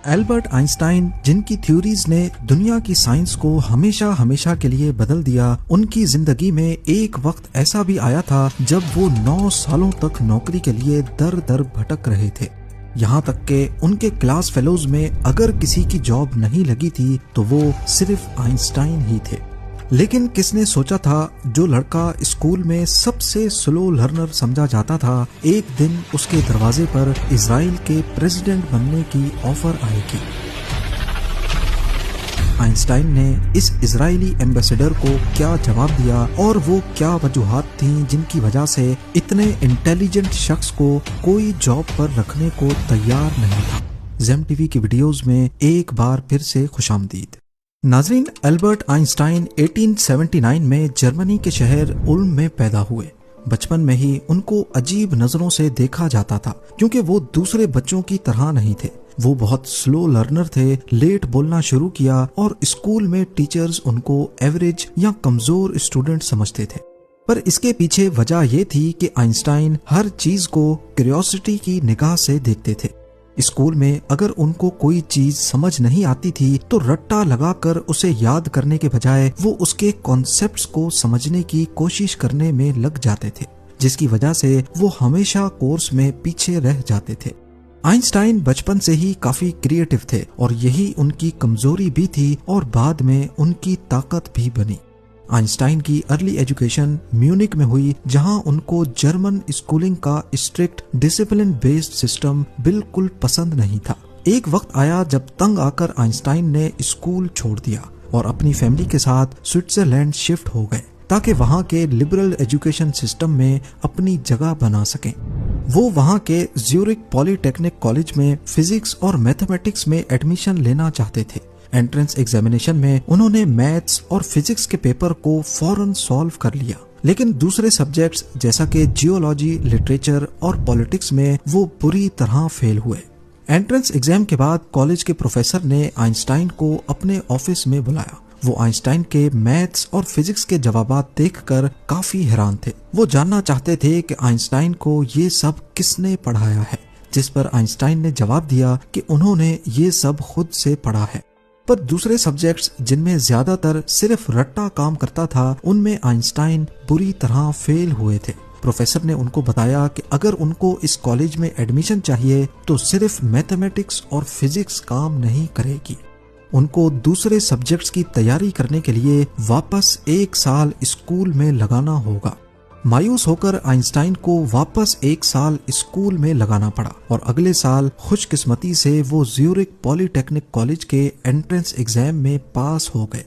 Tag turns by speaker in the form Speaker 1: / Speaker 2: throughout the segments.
Speaker 1: Albert Einstein, जिनकी theories ने दुनिया की साइंस को हमेशा हमेशा के लिए बदल दिया, उनकी जिंदगी में एक वक्त ऐसा भी आया था जब वो 9 सालों तक नौकरी के लिए दर दर भटक रहे थे। यहाँ तक के उनके क्लास फेलोज में अगर किसी की जॉब नहीं लगी थी तो वो सिर्फ आइंस्टाइन ही थे। लेकिन किसने सोचा था जो लड़का स्कूल में सबसे स्लो लर्नर समझा जाता था, एक दिन उसके दरवाजे पर इजराइल के प्रेसिडेंट बनने की ऑफर आएगी। आइंस्टाइन ने इस इजरायली एम्बेसडर को क्या जवाब दिया और वो क्या वजूहात थीं जिनकी वजह से इतने इंटेलिजेंट शख्स को कोई जॉब पर रखने को तैयार नहीं था। ज़ेम टीवी की वीडियोस में एक बार फिर से खुशामदीद। नाजरीन, एल्बर्ट आइंस्टाइन 1879 में जर्मनी के शहर उल्म में पैदा हुए। बचपन में ही उनको अजीब नजरों से देखा जाता था क्योंकि वो दूसरे बच्चों की तरह नहीं थे। वो बहुत स्लो लर्नर थे, लेट बोलना शुरू किया और स्कूल में टीचर्स उनको एवरेज या कमजोर स्टूडेंट समझते थे। पर इसके पीछे वजह ये थी कि आइंस्टाइन हर चीज को क्यूरियोसिटी की निगाह से देखते थे। स्कूल में अगर उनको कोई चीज समझ नहीं आती थी तो रट्टा लगाकर उसे याद करने के बजाय वो उसके कॉन्सेप्ट्स को समझने की कोशिश करने में लग जाते थे, जिसकी वजह से वो हमेशा कोर्स में पीछे रह जाते थे। आइंस्टाइन बचपन से ही काफी क्रिएटिव थे और यही उनकी कमजोरी भी थी और बाद में उनकी ताकत भी बनी। आइंस्टाइन की अर्ली एजुकेशन म्यूनिक में हुई, जहां उनको जर्मन स्कूलिंग का स्ट्रिक्ट डिसिप्लिन बेस्ड सिस्टम बिल्कुल पसंद नहीं था। एक वक्त आया जब तंग आकर आइंस्टाइन ने स्कूल छोड़ दिया और अपनी फैमिली के साथ स्विट्जरलैंड शिफ्ट हो गए ताकि वहां के लिबरल एजुकेशन सिस्टम में अपनी जगह बना सकें। वो वहां के ज्यूरिक पॉलिटेक्निक कॉलेज में फिजिक्स और मैथमेटिक्स में एडमिशन लेना चाहते थे। एंट्रेंस एग्जामिनेशन में उन्होंने मैथ्स और फिजिक्स के पेपर को फौरन सॉल्व कर लिया, लेकिन दूसरे सब्जेक्ट्स जैसा कि जियोलॉजी, लिटरेचर और पॉलिटिक्स में वो बुरी तरह फेल हुए। एंट्रेंस एग्जाम के बाद कॉलेज के प्रोफेसर ने आइंस्टाइन को अपने ऑफिस में बुलाया। वो आइंस्टाइन के मैथ्स और फिजिक्स के जवाबात देखकर काफी हैरान थे। वो जानना चाहते थे कि आइंस्टाइन को ये सब किसने पढ़ाया है, जिस पर आइंस्टाइन ने जवाब दिया कि उन्होंने ये सब खुद से पढ़ा है। पर दूसरे सब्जेक्ट्स जिनमें ज्यादातर सिर्फ रट्टा काम करता था, उनमें आइंस्टाइन बुरी तरह फेल हुए थे। प्रोफेसर ने उनको बताया कि अगर उनको इस कॉलेज में एडमिशन चाहिए तो सिर्फ मैथमेटिक्स और फिजिक्स काम नहीं करेगी। उनको दूसरे सब्जेक्ट्स की तैयारी करने के लिए वापस 1 साल स्कूल में लगाना होगा। मायूस होकर आइंस्टाइन को वापस 1 साल स्कूल में लगाना पड़ा और अगले साल खुशकिस्मती से वो ज्यूरिक पॉलिटेक्निक कॉलेज के एंट्रेंस एग्जाम में पास हो गए।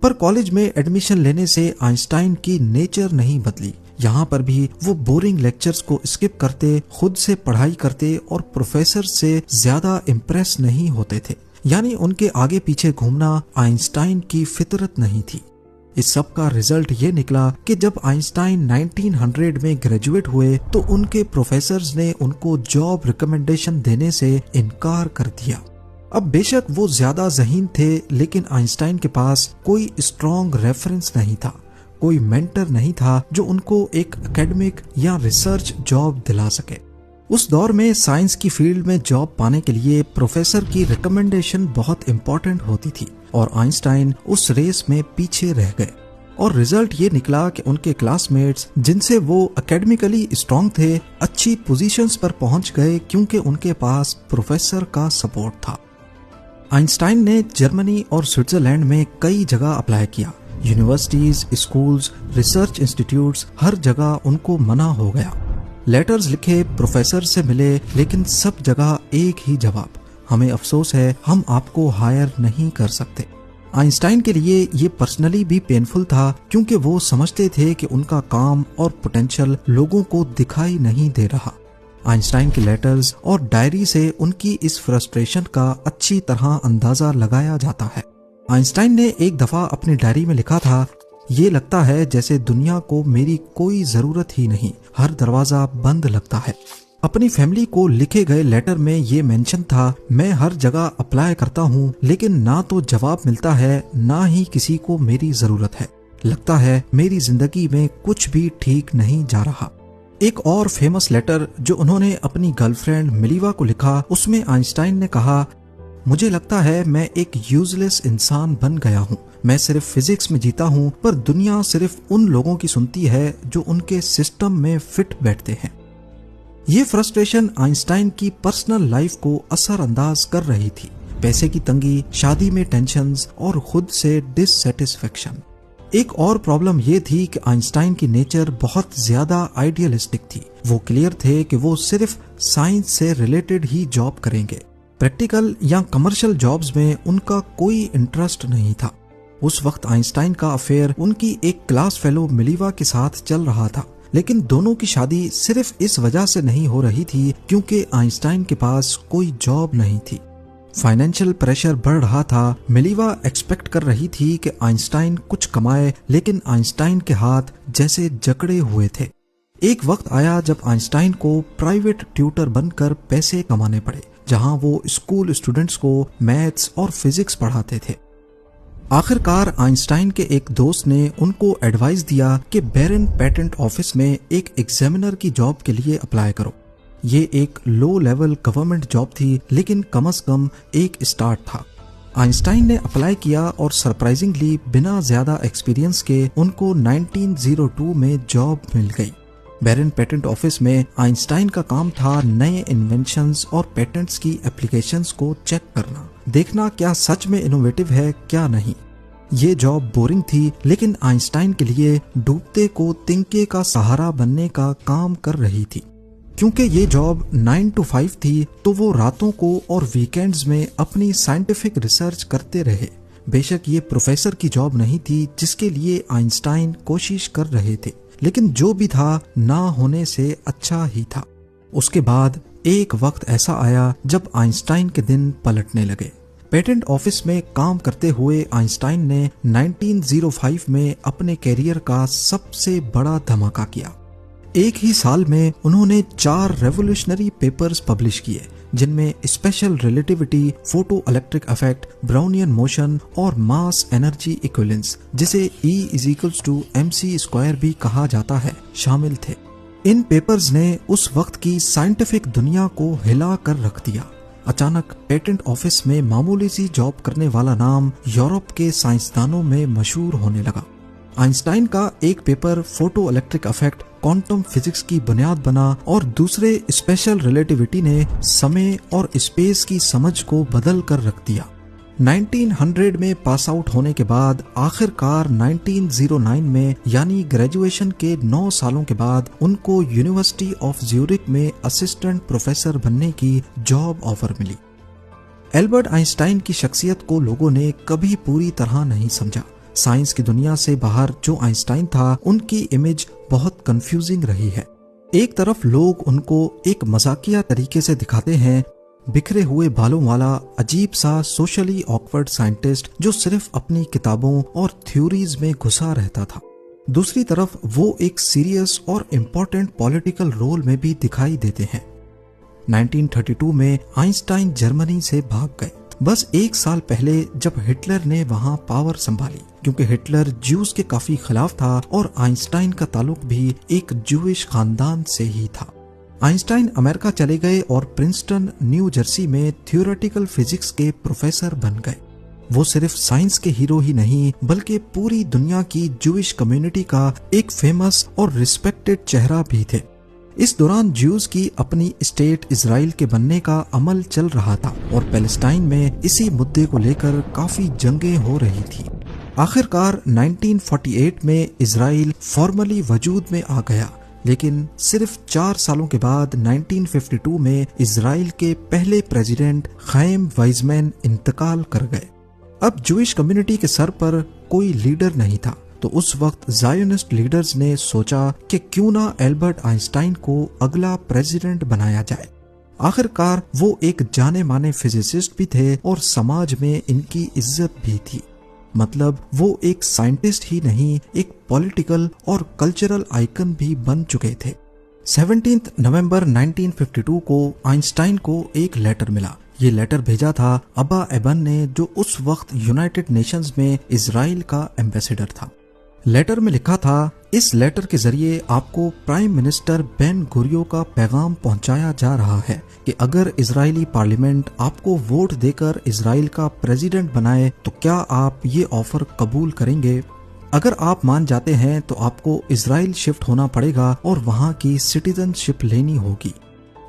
Speaker 1: पर कॉलेज में एडमिशन लेने से आइंस्टाइन की नेचर नहीं बदली। यहाँ पर भी वो बोरिंग लेक्चर्स को स्किप करते, खुद से पढ़ाई करते और प्रोफेसर से ज्यादा इम्प्रेस नहीं होते थे। यानी उनके आगे पीछे घूमना आइंस्टाइन की फितरत नहीं थी। इस सब का रिजल्ट ये निकला कि जब आइंस्टाइन 1900 में ग्रेजुएट हुए तो उनके प्रोफेसर्स ने उनको जॉब रिकमेंडेशन देने से इनकार कर दिया। अब बेशक वो ज्यादा ज़हीन थे, लेकिन आइंस्टाइन के पास कोई स्ट्रॉन्ग रेफरेंस नहीं था, कोई मेंटर नहीं था जो उनको एक एकेडमिक या रिसर्च जॉब दिला सके। उस दौर में साइंस की फील्ड में जॉब पाने के लिए प्रोफेसर की रिकमेंडेशन बहुत इंपॉर्टेंट होती थी और आइंस्टाइन उस रेस में पीछे रह गए और रिजल्ट ये निकला कि उनके क्लासमेट्स जिनसे वो एकेडमिकली स्ट्रांग थे, अच्छी पोजीशंस पर पहुंच गए क्योंकि उनके पास प्रोफेसर का सपोर्ट था। आइंस्टाइन ने जर्मनी और स्विट्जरलैंड में कई जगह अप्लाई किया। यूनिवर्सिटीज, स्कूल्स, रिसर्च इंस्टीट्यूट्स, हर जगह उनको मना हो गया। लेटर्स लिखे, प्रोफेसर से मिले, लेकिन सब जगह एक ही जवाब, हमें अफसोस है, हम आपको हायर नहीं कर सकते। आइंस्टाइन के लिए ये पर्सनली भी पेनफुल था क्योंकि वो समझते थे कि उनका काम और पोटेंशियल लोगों को दिखाई नहीं दे रहा। आइंस्टाइन के लेटर्स और डायरी से उनकी इस फ्रस्ट्रेशन का अच्छी तरह अंदाजा लगाया जाता है। आइंस्टाइन ने एक दफा अपनी डायरी में लिखा था, ये लगता है जैसे दुनिया को मेरी कोई जरूरत ही नहीं, हर दरवाजा बंद लगता है। अपनी फैमिली को लिखे गए लेटर में ये मेंशन था, मैं हर जगह अप्लाई करता हूँ लेकिन ना तो जवाब मिलता है, ना ही किसी को मेरी जरूरत है। लगता है मेरी जिंदगी में कुछ भी ठीक नहीं जा रहा। एक और फेमस लेटर जो उन्होंने अपनी गर्लफ्रेंड मिलीवा को लिखा, उसमें आइंस्टाइन ने कहा, मुझे लगता है मैं एक यूजलेस इंसान बन गया हूँ। मैं सिर्फ फिजिक्स में जीता हूँ, पर दुनिया सिर्फ उन लोगों की सुनती है जो उनके सिस्टम में फिट बैठते हैं। ये फ्रस्ट्रेशन आइंस्टाइन की पर्सनल लाइफ को असरअंदाज कर रही थी। पैसे की तंगी, शादी में टेंशन्स और खुद से डिससैटिस्फैक्शन। एक और प्रॉब्लम ये थी कि आइंस्टाइन की नेचर बहुत ज्यादा आइडियलिस्टिक थी। वो क्लियर थे कि वो सिर्फ साइंस से रिलेटेड ही जॉब करेंगे। प्रैक्टिकल या कमर्शियल जॉब्स में उनका कोई इंटरेस्ट नहीं था। उस वक्त आइंस्टाइन का अफेयर उनकी एक क्लास फेलो मिलीवा के साथ चल रहा था, लेकिन दोनों की शादी सिर्फ इस वजह से नहीं हो रही थी क्योंकि आइंस्टाइन के पास कोई जॉब नहीं थी। फाइनेंशियल प्रेशर बढ़ रहा था। मिलीवा एक्सपेक्ट कर रही थी कि आइंस्टाइन कुछ कमाए, लेकिन आइंस्टाइन के हाथ जैसे जकड़े हुए थे। एक वक्त आया जब आइंस्टाइन को प्राइवेट ट्यूटर बनकर पैसे कमाने पड़े, जहां वो स्कूल स्टूडेंट्स को मैथ्स और फिजिक्स पढ़ाते थे। आखिरकार आइंस्टाइन के एक दोस्त ने उनको एडवाइस दिया कि बेरेन पेटेंट ऑफिस में एक एग्जामिनर की जॉब के लिए अप्लाई करो। ये एक लो लेवल गवर्नमेंट जॉब थी, लेकिन कम से कम एक स्टार्ट था। आइंस्टाइन ने अप्लाई किया और सरप्राइजिंगली बिना ज्यादा एक्सपीरियंस के उनको 1902 में जॉब मिल गई। बेरेन पेटेंट ऑफिस में आइंस्टाइन का काम था नए इन्वेंशंस और पेटेंट्स की एप्लीकेशंस को चेक करना, देखना क्या सच में इनोवेटिव है क्या नहीं। ये जॉब बोरिंग थी, लेकिन आइंस्टाइन के लिए डूबते को तिनके का सहारा बनने का काम कर रही थी। क्योंकि ये जॉब 9 to 5 थी, तो वो रातों को और वीकेंड्स में अपनी साइंटिफिक रिसर्च करते रहे। बेशक ये प्रोफेसर की जॉब नहीं थी जिसके लिए आइंस्टाइन कोशिश कर रहे थे, लेकिन जो भी था ना होने से अच्छा ही था। उसके बाद एक वक्त ऐसा आया जब आइंस्टाइन के दिन पलटने लगे। पेटेंट ऑफिस में काम करते हुए आइंस्टाइन ने 1905 में अपने कैरियर का सबसे बड़ा धमाका किया। एक ही साल में उन्होंने 4 रेवोल्यूशनरी पेपर्स पब्लिश किए, जिनमें special relativity, photo electric effect, Brownian motion और मास एनर्जी इक्विवेलेंस, जिसे E=mc² भी कहा जाता है, शामिल थे। इन पेपर्स ने उस वक्त की साइंटिफिक दुनिया को हिला कर रख दिया। अचानक पेटेंट ऑफिस में मामूली सी जॉब करने वाला नाम यूरोप के साइंसदानों में मशहूर होने लगा। आइंस्टाइन का एक paper photo electric effect quantum physics की बुनियाद बना और दूसरे स्पेशल रिलेटिविटी ने समय और स्पेस की समझ को बदल कर रख दिया। 1900 में पास आउट होने के बाद आखिरकार 1909 में यानी ग्रेजुएशन के 9 सालों के बाद उनको यूनिवर्सिटी ऑफ ज्यूरिख में असिस्टेंट प्रोफेसर बनने की जॉब ऑफर मिली। एल्बर्ट आइंस्टाइन की शख्सियत को लोगों ने कभी पूरी तरह नहीं समझा। साइंस की दुनिया से बाहर जो आइंस्टाइन था, उनकी इमेज बहुत कंफ्यूजिंग रही है। एक तरफ लोग उनको एक मजाकिया तरीके से दिखाते हैं, बिखरे हुए बालों वाला अजीब सा सोशली ऑकवर्ड साइंटिस्ट जो सिर्फ अपनी किताबों और थ्योरीज में घुसा रहता था। दूसरी तरफ वो एक सीरियस और इम्पोर्टेंट पॉलिटिकल रोल में भी दिखाई देते हैं। 1932 में आइंस्टाइन जर्मनी से भाग गए, बस एक साल पहले जब हिटलर ने वहां पावर संभाली, क्योंकि हिटलर ज्यूज के काफी खिलाफ था और आइंस्टाइन का ताल्लुक भी एक ज्यूइश खानदान से ही था। आइंस्टाइन अमेरिका चले गए और प्रिंसटन, न्यू जर्सी में थ्योरेटिकल फिजिक्स के प्रोफेसर बन गए। वो सिर्फ साइंस के हीरो ही नहीं, बल्कि पूरी दुनिया की ज्यूइश कम्युनिटी का एक फेमस और रिस्पेक्टेड चेहरा भी थे। इस दौरान ज्यूज की अपनी स्टेट इजराइल के बनने का अमल चल रहा था और पैलेस्टाइन में इसी मुद्दे को लेकर काफी जंगें हो रही थी। आखिरकार 1948 में इजराइल फॉर्मली वजूद में आ गया, लेकिन सिर्फ 4 सालों के बाद 1952 में इजराइल के पहले प्रेसिडेंट खैम वाइजमैन इंतकाल कर गए। अब ज्यूइश कम्युनिटी के सर पर कोई लीडर नहीं था, तो उस वक्त जायोनिस्ट लीडर्स ने सोचा कि क्यों ना एल्बर्ट आइंस्टाइन को अगला प्रेसिडेंट बनाया जाए। आखिरकार वो एक जाने माने फिजिसिस्ट भी थे और समाज में इनकी इज्जत भी थी। मतलब वो एक साइंटिस्ट ही नहीं, एक पॉलिटिकल और कल्चरल आइकन भी बन चुके थे। 17 नवंबर 1952 को आइंस्टाइन को एक लेटर मिला। ये लेटर भेजा था अबा एबन ने, जो उस वक्त यूनाइटेड नेशंस में इजराइल का एम्बेसडर था। लेटर में लिखा था, इस लेटर के जरिए आपको प्राइम मिनिस्टर बेन गुरियो का पैगाम पहुंचाया जा रहा है कि अगर इजरायली पार्लियामेंट आपको वोट देकर इजराइल का प्रेसिडेंट बनाए तो क्या आप ये ऑफर कबूल करेंगे। अगर आप मान जाते हैं तो आपको इजराइल शिफ्ट होना पड़ेगा और वहां की सिटीजनशिप लेनी होगी।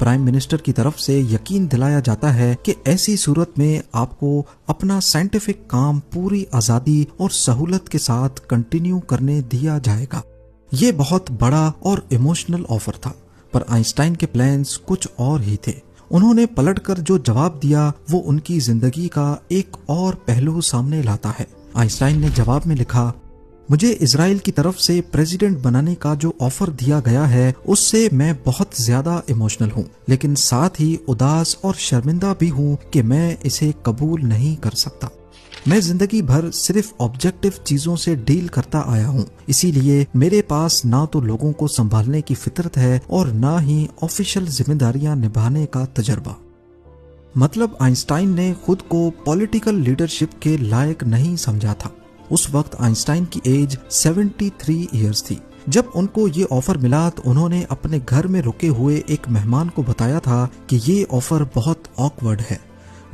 Speaker 1: प्राइम मिनिस्टर की तरफ से यकीन दिलाया जाता है कि ऐसी सूरत में आपको अपना साइंटिफिक काम पूरी आजादी और सहूलत के साथ कंटिन्यू करने दिया जाएगा। ये बहुत बड़ा और इमोशनल ऑफर था, पर आइंस्टाइन के प्लान्स कुछ और ही थे। उन्होंने पलटकर जो जवाब दिया वो उनकी जिंदगी का एक और पहलू सामने लाता है। आइंस्टाइन ने जवाब में लिखा, मुझे इजराइल की तरफ से प्रेसिडेंट बनाने का जो ऑफर दिया गया है उससे मैं बहुत ज्यादा इमोशनल हूँ, लेकिन साथ ही उदास और शर्मिंदा भी हूँ कि मैं इसे कबूल नहीं कर सकता। मैं जिंदगी भर सिर्फ ऑब्जेक्टिव चीजों से डील करता आया हूँ, इसीलिए मेरे पास ना तो लोगों को संभालने की फितरत है और ना ही ऑफिशियल जिम्मेदारियां निभाने का तजर्बा। मतलब आइंस्टाइन ने खुद को पॉलिटिकल लीडरशिप के लायक नहीं समझा था। उस वक्त आइंस्टाइन की एज 73 इयर्स थी। जब उनको ये ऑफर मिला तो उन्होंने अपने घर में रुके हुए एक मेहमान को बताया था कि ये ऑफर बहुत ऑकवर्ड है।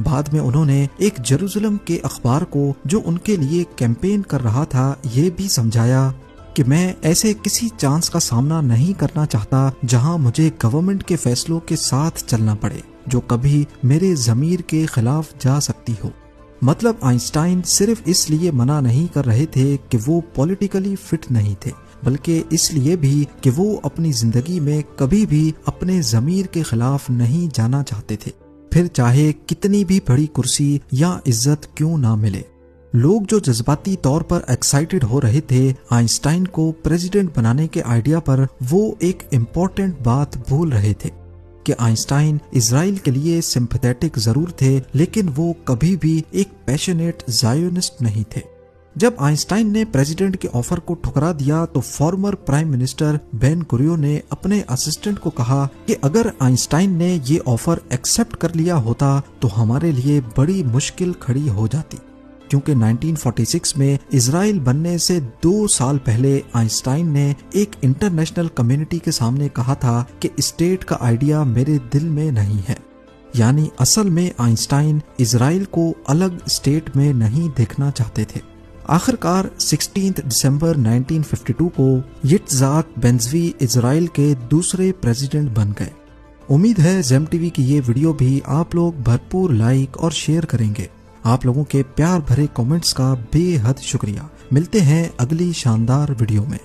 Speaker 1: बाद में उन्होंने एक जेरूसलम के अखबार को जो उनके लिए कैंपेन कर रहा था ये भी समझाया कि मैं ऐसे किसी चांस का सामना नहीं करना चाहता जहां मुझे गवर्नमेंट के फैसलों के साथ चलना पड़े जो कभी मेरे ज़मीर के खिलाफ जा सकती हो। मतलब आइंस्टाइन सिर्फ इसलिए मना नहीं कर रहे थे कि वो पॉलिटिकली फिट नहीं थे, बल्कि इसलिए भी कि वो अपनी जिंदगी में कभी भी अपने ज़मीर के खिलाफ नहीं जाना चाहते थे, फिर चाहे कितनी भी बड़ी कुर्सी या इज्जत क्यों ना मिले। लोग जो जज्बाती तौर पर एक्साइटेड हो रहे थे आइंस्टाइन को प्रेसिडेंट बनाने के आइडिया पर, वो एक इम्पोर्टेंट बात भूल रहे थे कि आइंस्टाइन इजराइल के लिए सिंपैथेटिक जरूर थे, लेकिन वो कभी भी एक पैशनेट ज़ायोनिस्ट नहीं थे। जब आइंस्टाइन ने प्रेसिडेंट के ऑफर को ठुकरा दिया तो फॉर्मर प्राइम मिनिस्टर बेन गुरियो ने अपने असिस्टेंट को कहा कि अगर आइंस्टाइन ने ये ऑफर एक्सेप्ट कर लिया होता तो हमारे लिए बड़ी मुश्किल खड़ी हो जाती, क्योंकि 1946 में इजराइल बनने से 2 साल पहले आइंस्टाइन ने एक इंटरनेशनल कम्युनिटी के सामने कहा था कि स्टेट का आइडिया मेरे दिल में नहीं है। यानी असल में आइंस्टाइन इजराइल को अलग स्टेट में नहीं देखना चाहते थे। आखिरकार 16 दिसंबर 1952 को यित्ज़हाक बेंज़वी इजराइल के दूसरे प्रेसिडेंट बन गए। उम्मीद है जेम टीवी की ये वीडियो भी आप लोग भरपूर लाइक और शेयर करेंगे। आप लोगों के प्यार भरे कमेंट्स का बेहद शुक्रिया। मिलते हैं अगली शानदार वीडियो में।